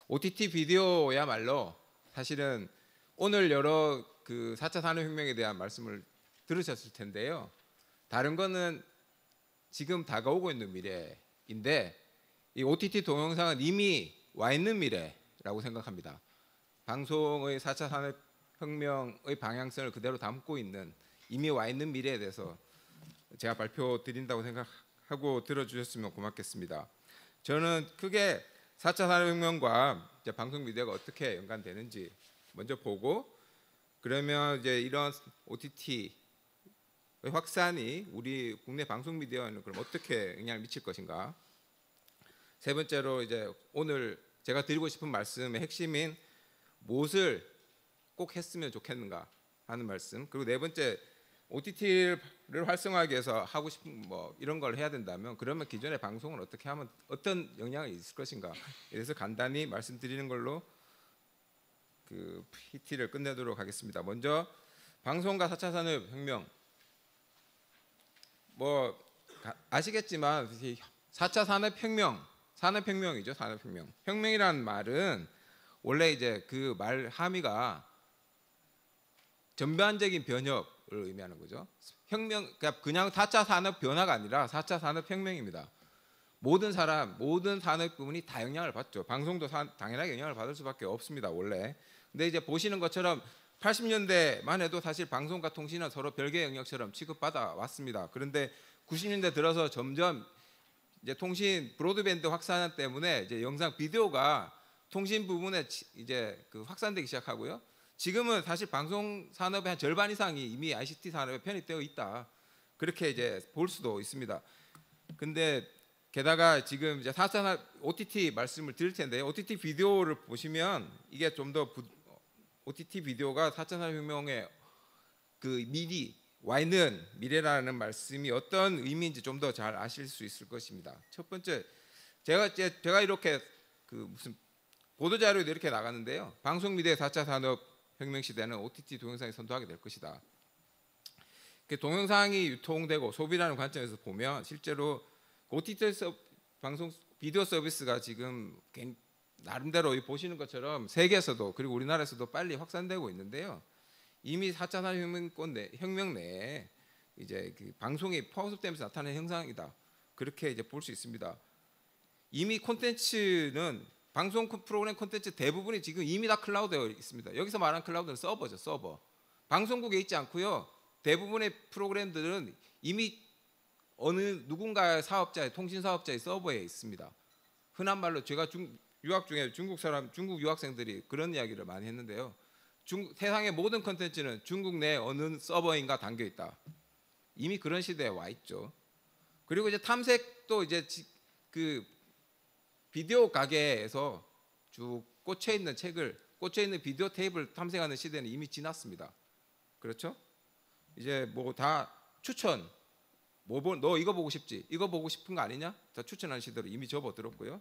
OTT 비디오야말로 사실은 오늘 여러 그 4차 산업혁명에 대한 말씀을 들으셨을 텐데요. 다른 거는 지금 다가오고 있는 미래인데 이 OTT 동영상은 이미 와 있는 미래라고 생각합니다. 방송의 4차 산업혁명의 방향성을 그대로 담고 있는 이미 와 있는 미래에 대해서 제가 발표 드린다고 생각하고 들어주셨으면 고맙겠습니다. 저는 크게 4차 산업혁명과 이제 방송 미디어가 어떻게 연관되는지 먼저 보고 그러면 이제 이런 OTT의 확산이 우리 국내 방송 미디어에는 그럼 어떻게 영향을 미칠 것인가? 세 번째로 이제 오늘 제가 드리고 싶은 말씀의 핵심인 무엇을 꼭 했으면 좋겠는가 하는 말씀. 그리고 네 번째 OTT를 활성화하기 위해서 하고 싶은 뭐 이런 걸 해야 된다면 그러면 기존의 방송을 어떻게 하면 어떤 영향이 있을 것인가에 대해서 간단히 말씀드리는 걸로 그 PT를 끝내도록 하겠습니다. 먼저 방송과 4차 산업혁명 뭐 아시겠지만 4차 산업혁명이죠. 산업혁명. 혁명이라는 말은 원래 이제 그 말 함의가 전반적인 변혁을 의미하는 거죠. 혁명 그냥 4차 산업 변화가 아니라 4차 산업혁명입니다. 모든 산업 부분이 다 영향을 받죠. 방송도 당연하게 영향을 받을 수밖에 없습니다. 원래. 근데 이제 보시는 것처럼 80년대만 해도 사실 방송과 통신은 서로 별개의 영역처럼 취급받아 왔습니다. 그런데 90년대 들어서 점점 이제 통신 브로드밴드 확산 때문에 이제 영상 비디오가 통신 부분에 이제 그 확산되기 시작하고요. 지금은 사실 방송 산업의 한 절반 이상이 이미 ICT 산업에 편입되어 있다. 그렇게 이제 볼 수도 있습니다. 근데 게다가 지금 이제 4차 산업 OTT 말씀을 드릴 텐데요. OTT 비디오를 보시면 이게 좀 더 OTT 비디오가 4차 산업혁명의 그 미리 와 있는 미래라는 말씀이 어떤 의미인지 좀 더 잘 아실 수 있을 것입니다. 첫 번째, 제가 이렇게 그 무슨 보도 자료도 이렇게 나갔는데요. 방송 미디어의 4차 산업혁명 시대는 OTT 동영상이 선도하게 될 것이다. 동영상이 유통되고 소비라는 관점에서 보면 실제로 OTT 방송 비디오 서비스가 지금 나름대로 보시는 것처럼 세계에서도 그리고 우리나라에서도 빨리 확산되고 있는데요. 이미 4차 산업혁명 내에 이제 그 방송이 포섭되면서 나타나는 현상이다. 그렇게 이제 볼 수 있습니다. 이미 콘텐츠는 방송 프로그램 콘텐츠 대부분이 지금 이미 다 클라우드에 있습니다. 여기서 말하는 클라우드는 서버죠, 서버. 방송국에 있지 않고요. 대부분의 프로그램들은 이미 어느 누군가의 사업자의 통신 사업자의 서버에 있습니다. 흔한 말로 제가 유학 중에 중국 유학생들이 그런 이야기를 많이 했는데요. 세상의 모든 콘텐츠는 중국 내 어느 서버인가 담겨 있다. 이미 그런 시대에 와 있죠. 그리고 이제 탐색도 이제 그 비디오 가게에서 쭉 꽂혀 있는 비디오 테이프를 탐색하는 시대는 이미 지났습니다. 그렇죠? 이제 뭐 다 추천. 너 이거 보고 싶지? 이거 보고 싶은 거 아니냐? 다 추천하는 시대로 이미 접어들었고요.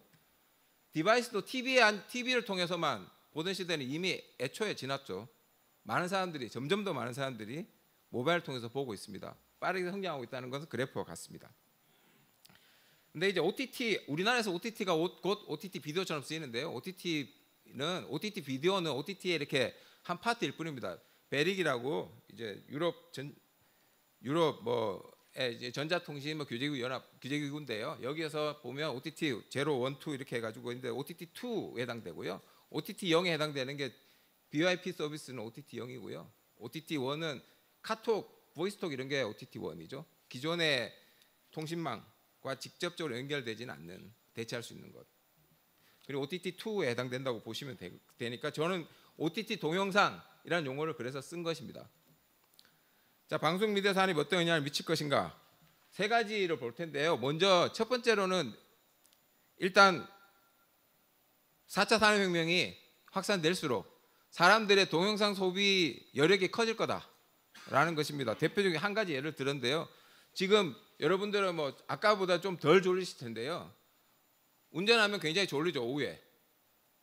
디바이스도 TV를 통해서만 보던 시대는 이미 애초에 지났죠. 점점 더 많은 사람들이 모바일을 통해서 보고 있습니다. 빠르게 성장하고 있다는 것은 그래프와 같습니다. 근데 이제 우리나라에서 OTT가 곧 OTT 비디오처럼 쓰이는데요. OTT 비디오는 OTT의 이렇게 한 파트일 뿐입니다. 베릭이라고 이제 유럽 이제 전자통신 규제기구인데요. 여기에서 보면 OTT 0, 1, 2 이렇게 해가지고 있는데 OTT 2에 해당되고요. OTT 0에 해당되는 게 BYP 서비스는 OTT 0이고요. OTT 1은 카톡, 보이스톡 이런 게 OTT 1이죠. 기존의 통신망과 직접적으로 연결되지는 않는 대체할 수 있는 것. 그리고 OTT 2에 해당된다고 보시면 되니까 저는 OTT 동영상이라는 용어를 그래서 쓴 것입니다. 자, 방송 미디어 산업이 어떤 영향을 미칠 것인가? 세 가지를 볼 텐데요. 먼저 첫 번째로는 일단 4차 산업혁명이 확산될수록 사람들의 동영상 소비 여력이 커질 거다라는 것입니다. 대표적인 한 가지 예를 들었는데요. 지금 여러분들은 뭐 아까보다 좀 덜 졸리실 텐데요. 운전하면 굉장히 졸리죠, 오후에.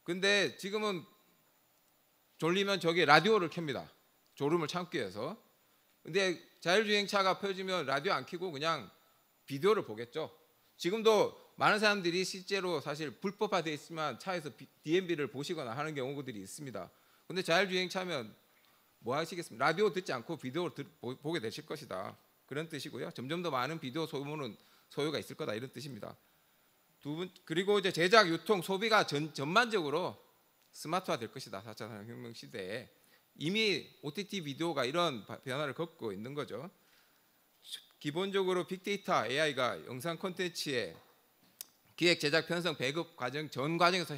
근데 지금은 졸리면 저기 라디오를 켭니다. 졸음을 참기 위해서. 근데 자율주행차가 펴지면 라디오 안 켜고 그냥 비디오를 보겠죠. 지금도 많은 사람들이 실제로 사실 불법화되어 있지만 차에서 DMB를 보시거나 하는 경우들이 있습니다. 근데 자율주행차면 뭐 하시겠습니까? 라디오 듣지 않고 비디오를 보게 되실 것이다. 그런 뜻이고요. 점점 더 많은 비디오 소유가 있을 거다, 이런 뜻입니다. 그리고 이제 제작, 유통, 소비가 전반적으로 스마트화 될 것이다. 4차 산업혁명 시대에 이미 OTT 비디오가 이런 변화를 겪고 있는 거죠. 기본적으로 빅데이터, AI가 영상 콘텐츠의 기획, 제작, 편성, 배급 과정 전 과정에서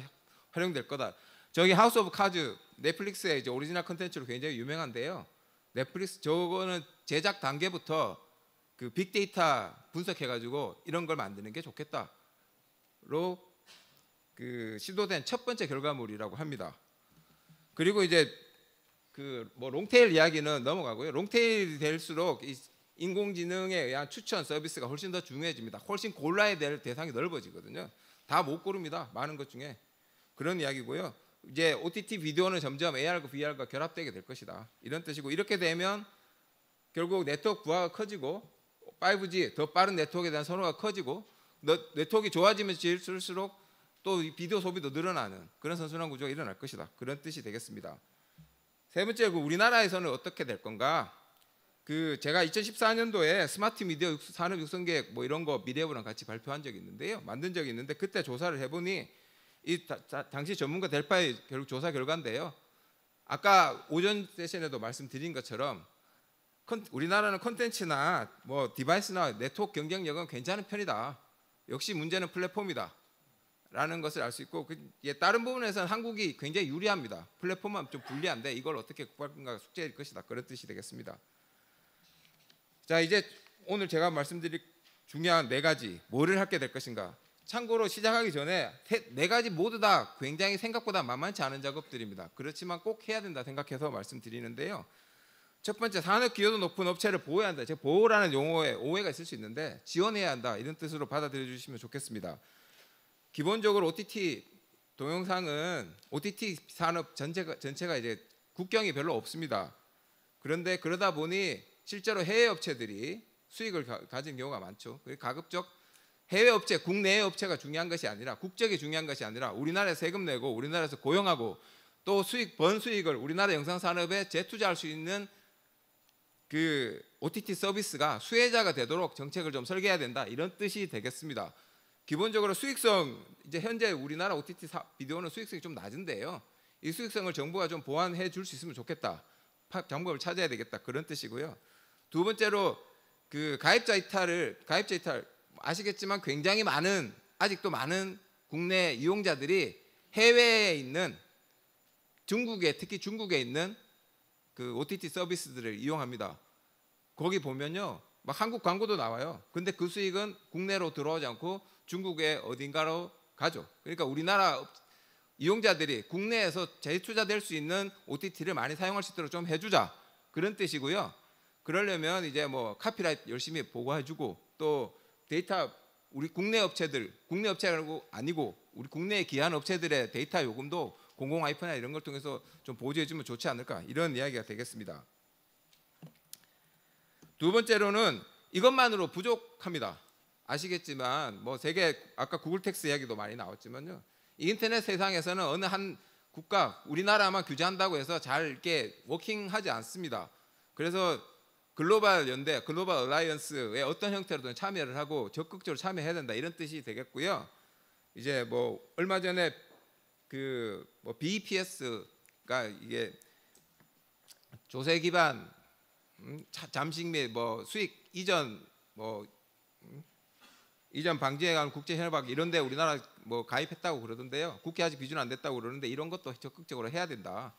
활용될 거다. 저기 하우스 오브 카즈, 넷플릭스의 이제 오리지널 콘텐츠로 굉장히 유명한데요. 넷플릭스 저거는 제작 단계부터 그 빅데이터 분석해가지고 이런 걸 만드는 게 좋겠다로 그 시도된 첫 번째 결과물이라고 합니다. 그리고 이제 그 뭐 롱테일 이야기는 넘어가고요. 롱테일이 될수록 이 인공지능에 의한 추천 서비스가 훨씬 더 중요해집니다. 훨씬 골라야 될 대상이 넓어지거든요. 다 못 고릅니다. 많은 것 중에. 그런 이야기고요. 이제 OTT 비디오는 점점 AR과 VR과 결합되게 될 것이다. 이런 뜻이고, 이렇게 되면 결국 네트워크 부하가 커지고 5G 더 빠른 네트워크에 대한 선호가 커지고 네트워크가 좋아지면 질수록 또 비디오 소비도 늘어나는 그런 선순환 구조가 일어날 것이다. 그런 뜻이 되겠습니다. 세 번째, 우리나라에서는 어떻게 될 건가? 제가 2014년도에 스마트 미디어 산업 육성 계획 뭐 이런 거 미래부랑 같이 발표한 적이 있는데요. 만든 적이 있는데 그때 조사를 해보니 당시 전문가 델파의 결국 조사 결과인데요. 아까 오전 세션에도 말씀드린 것처럼 우리나라는 콘텐츠나 뭐 디바이스나 네트워크 경쟁력은 괜찮은 편이다. 역시 문제는 플랫폼이다. 라는 것을 알 수 있고, 다른 부분에서는 한국이 굉장히 유리합니다. 플랫폼은 좀 불리한데 이걸 어떻게 극복할 건가 숙제일 것이다. 그런 뜻이 되겠습니다. 자, 이제 오늘 제가 말씀드릴 중요한 4가지 뭐를 하게 될 것인가. 참고로 시작하기 전에 4가지 모두 다 굉장히 생각보다 만만치 않은 작업들입니다. 그렇지만 꼭 해야 된다 생각해서 말씀드리는데요. 첫 번째, 산업 기여도 높은 업체를 보호해야 한다. 제가 보호라는 용어에 오해가 있을 수 있는데 지원해야 한다, 이런 뜻으로 받아들여 주시면 좋겠습니다. 기본적으로 OTT 동영상은 OTT 산업 전체가 이제 국경이 별로 없습니다. 그런데 그러다 보니 실제로 해외 업체들이 수익을 가진 경우가 많죠. 가급적 해외 업체, 국내의 업체가 중요한 것이 아니라, 국적이 중요한 것이 아니라 우리나라에 세금 내고 우리나라에서 고용하고 또 번 수익을 우리나라 영상 산업에 재투자할 수 있는 그 OTT 서비스가 수혜자가 되도록 정책을 좀 설계해야 된다, 이런 뜻이 되겠습니다. 기본적으로 수익성, 이제 현재 우리나라 OTT 비디오는 수익성이 좀 낮은데요. 이 수익성을 정부가 좀 보완해 줄 수 있으면 좋겠다. 방법을 찾아야 되겠다, 그런 뜻이고요. 두 번째로 가입자 이탈 아시겠지만 굉장히 아직도 많은 국내 이용자들이 해외에 있는 특히 중국에 있는 그 OTT 서비스들을 이용합니다. 거기 보면요, 막 한국 광고도 나와요. 근데 그 수익은 국내로 들어오지 않고 중국의 어딘가로 가죠. 그러니까 우리나라 이용자들이 국내에서 재투자될 수 있는 OTT를 많이 사용할 수 있도록 좀 해주자, 그런 뜻이고요. 그러려면 이제 뭐 카피라이트 열심히 보고해주고, 또 데이터 우리 국내 업체가 아니고 우리 국내에 기한 업체들의 데이터 요금도 공공 와이파이나 이런 걸 통해서 좀 보조해주면 좋지 않을까, 이런 이야기가 되겠습니다. 두 번째로는 이것만으로 부족합니다. 아시겠지만 뭐 세계, 아까 구글 텍스 이야기도 많이 나왔지만요, 인터넷 세상에서는 어느 한 국가, 우리나라만 규제한다고 해서 잘 이렇게 워킹하지 않습니다. 그래서 글로벌 연대, 글로벌 얼라이언스에 어떤 형태로든 참여를 하고 적극적으로 참여해야 된다, 이런 뜻이 되겠고요. 이제 뭐 얼마 전에 뭐 BEPS가 이게 조세 기반 잠식 및 뭐 수익 이전 이전 방지에 관한 국제협약 이런데 우리나라 뭐 가입했다고 그러던데요. 국회 아직 비준 안 됐다고 그러는데 이런 것도 적극적으로 해야 된다.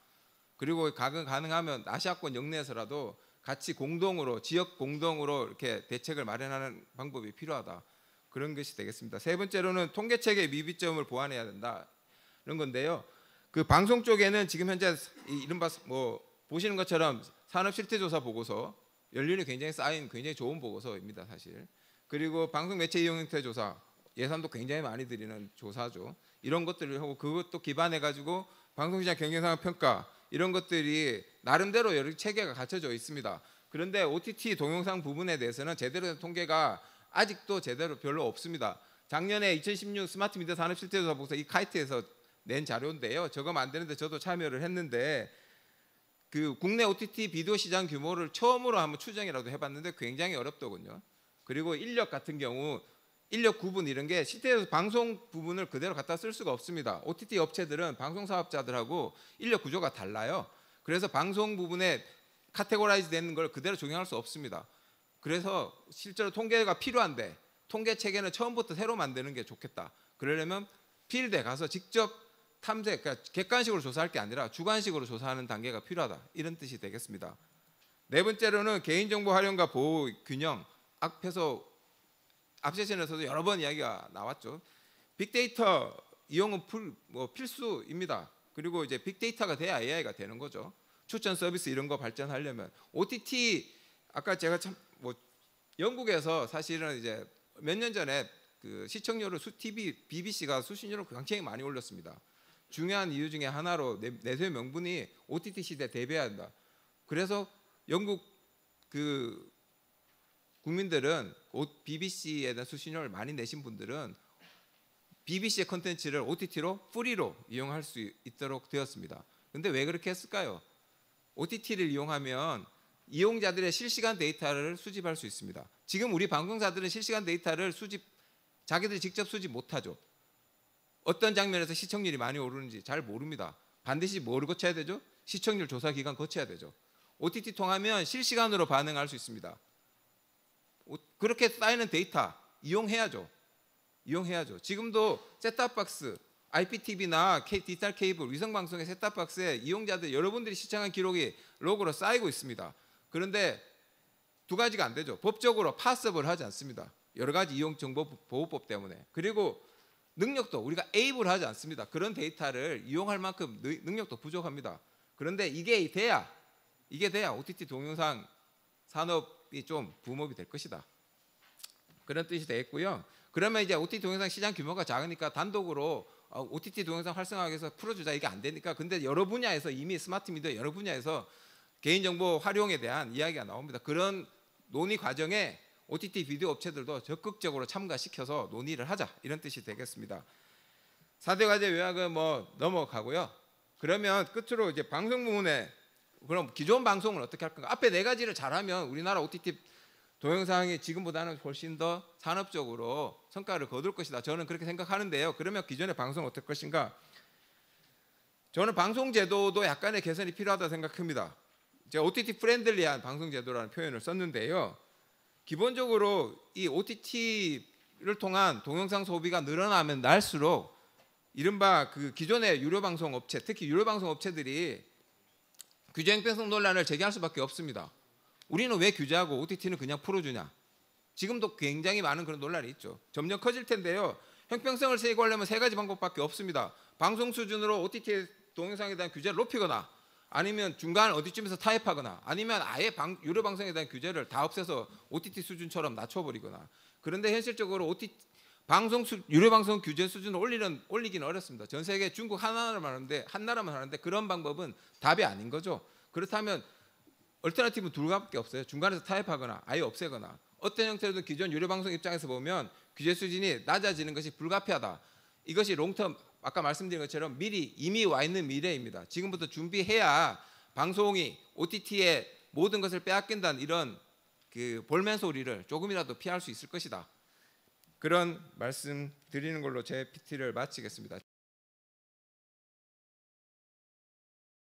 그리고 가능하면 아시아권 영내에서라도 같이 공동으로, 지역 공동으로 이렇게 대책을 마련하는 방법이 필요하다, 그런 것이 되겠습니다. 세 번째로는 통계체계 미비점을 보완해야 된다, 이런 건데요. 그 방송 쪽에는 지금 현재 이른바 뭐 보시는 것처럼 산업실태조사 보고서, 연륜이 굉장히 쌓인 굉장히 좋은 보고서입니다, 사실. 그리고 방송 매체 이용 형태 조사, 예산도 굉장히 많이 들이는 조사죠. 이런 것들을 하고 그것도 기반해 가지고 방송시장 경쟁상황 평가, 이런 것들이 나름대로 여러 체계가 갖춰져 있습니다. 그런데 OTT 동영상 부분에 대해서는 제대로 된 통계가 아직도 제대로 별로 없습니다. 작년에 2016 스마트 미디어 산업 실태조사 보고서 이 카이트에서 낸 자료인데요. 적으면 안 되는데 저도 참여를 했는데 그 국내 OTT 비디오 시장 규모를 처음으로 한번 추정이라도 해봤는데 굉장히 어렵더군요. 그리고 인력 같은 경우 인력 구분 이런 게 실제로 방송 부분을 그대로 갖다 쓸 수가 없습니다. OTT 업체들은 방송 사업자들하고 인력 구조가 달라요. 그래서 방송 부분에 카테고라이즈 되는 걸 그대로 적용할 수 없습니다. 그래서 실제로 통계가 필요한데 통계 체계는 처음부터 새로 만드는 게 좋겠다. 그러려면 필드에 가서 직접 탐색, 그러니까 객관식으로 조사할 게 아니라 주관식으로 조사하는 단계가 필요하다. 이런 뜻이 되겠습니다. 네 번째로는 개인정보 활용과 보호 균형. 앞에서 세션에서도 여러 번 이야기가 나왔죠. 빅데이터 이용은 필수입니다. 그리고 이제 빅데이터가 돼야 AI가 되는 거죠. 추천 서비스 이런 거 발전하려면 OTT 아까 제가 참 영국에서 사실은 이제 몇 년 전에 그 시청률을 BBC가 수신료를 굉장히 많이 올렸습니다. 중요한 이유 중에 하나로 내세운 명분이 OTT 시대에 대비해야 한다. 그래서 영국 그 국민들은 BBC에 대한 수신료를 많이 내신 분들은 BBC의 컨텐츠를 OTT로 프리로 이용할 수 있도록 되었습니다. 근데 왜 그렇게 했을까요? OTT를 이용하면 이용자들의 실시간 데이터를 수집할 수 있습니다. 지금 우리 방송사들은 실시간 데이터를 자기들이 직접 수집 못하죠. 어떤 장면에서 시청률이 많이 오르는지 잘 모릅니다. 반드시 뭐를 거쳐야 되죠? 시청률 조사 기간 거쳐야 되죠. OTT 통하면 실시간으로 반응할 수 있습니다. 그렇게 쌓이는 데이터 이용해야죠. 지금도 셋탑박스, IPTV나 디지털 케이블, 위성방송의 셋탑박스에 이용자들 여러분들이 시청한 기록이 로그로 쌓이고 있습니다. 그런데 두 가지가 안 되죠. 법적으로 파서블 하지 않습니다. 여러 가지 이용정보보호법 때문에. 그리고 능력도 우리가 에이블 하지 않습니다. 그런 데이터를 이용할 만큼 능력도 부족합니다. 그런데 이게 돼야 OTT 동영상 산업이 좀 붐업이 될 것이다. 그런 뜻이 되겠고요. 그러면 이제 OTT 동영상 시장 규모가 작으니까 단독으로 OTT 동영상 활성화하기 위해서 풀어주자 이게 안 되니까 근데 여러 분야에서 이미 스마트 미디어 여러 분야에서 개인정보 활용에 대한 이야기가 나옵니다. 그런 논의 과정에 OTT 비디오 업체들도 적극적으로 참가시켜서 논의를 하자 이런 뜻이 되겠습니다. 4대 과제 요약은 넘어가고요. 그러면 끝으로 이제 방송 부문에 그럼 기존 방송을 어떻게 할 건가? 앞에 네 가지를 잘하면 우리나라 OTT 동영상이 지금보다는 훨씬 더 산업적으로 성과를 거둘 것이다. 저는 그렇게 생각하는데요. 그러면 기존의 방송은 어떨 것인가? 저는 방송 제도도 약간의 개선이 필요하다고 생각합니다. 제가 OTT 프렌들리한 방송 제도라는 표현을 썼는데요. 기본적으로 이 OTT를 통한 동영상 소비가 늘어나면 날수록 이른바 그 기존의 유료 방송 업체, 특히 유료 방송 업체들이 규제 형평성 논란을 제기할 수밖에 없습니다. 우리는 왜 규제하고 OTT는 그냥 풀어주냐? 지금도 굉장히 많은 그런 논란이 있죠. 점점 커질 텐데요. 형평성을 제고하려면 세 가지 방법밖에 없습니다. 방송 수준으로 OTT 동영상에 대한 규제를 높이거나 아니면 중간 어디쯤에서 타협하거나 아니면 아예 유료 방송에 대한 규제를 다 없애서 OTT 수준처럼 낮춰버리거나. 그런데 현실적으로 유료 방송 규제 수준을 올리기는 어렵습니다. 전 세계 중국 한나라만 하는데 그런 방법은 답이 아닌 거죠. 그렇다면 얼터너티브는 둘 밖에 없어요. 중간에서 타협하거나 아예 없애거나. 어떤 형태로든 기존 유료 방송 입장에서 보면 규제 수준이 낮아지는 것이 불가피하다. 이것이 롱텀 아까 말씀드린 것처럼 이미 와 있는 미래입니다. 지금부터 준비해야 방송이 OTT에 모든 것을 빼앗긴다는 이런 그 볼멘 소리를 조금이라도 피할 수 있을 것이다. 그런 말씀 드리는 걸로 제 PT를 마치겠습니다.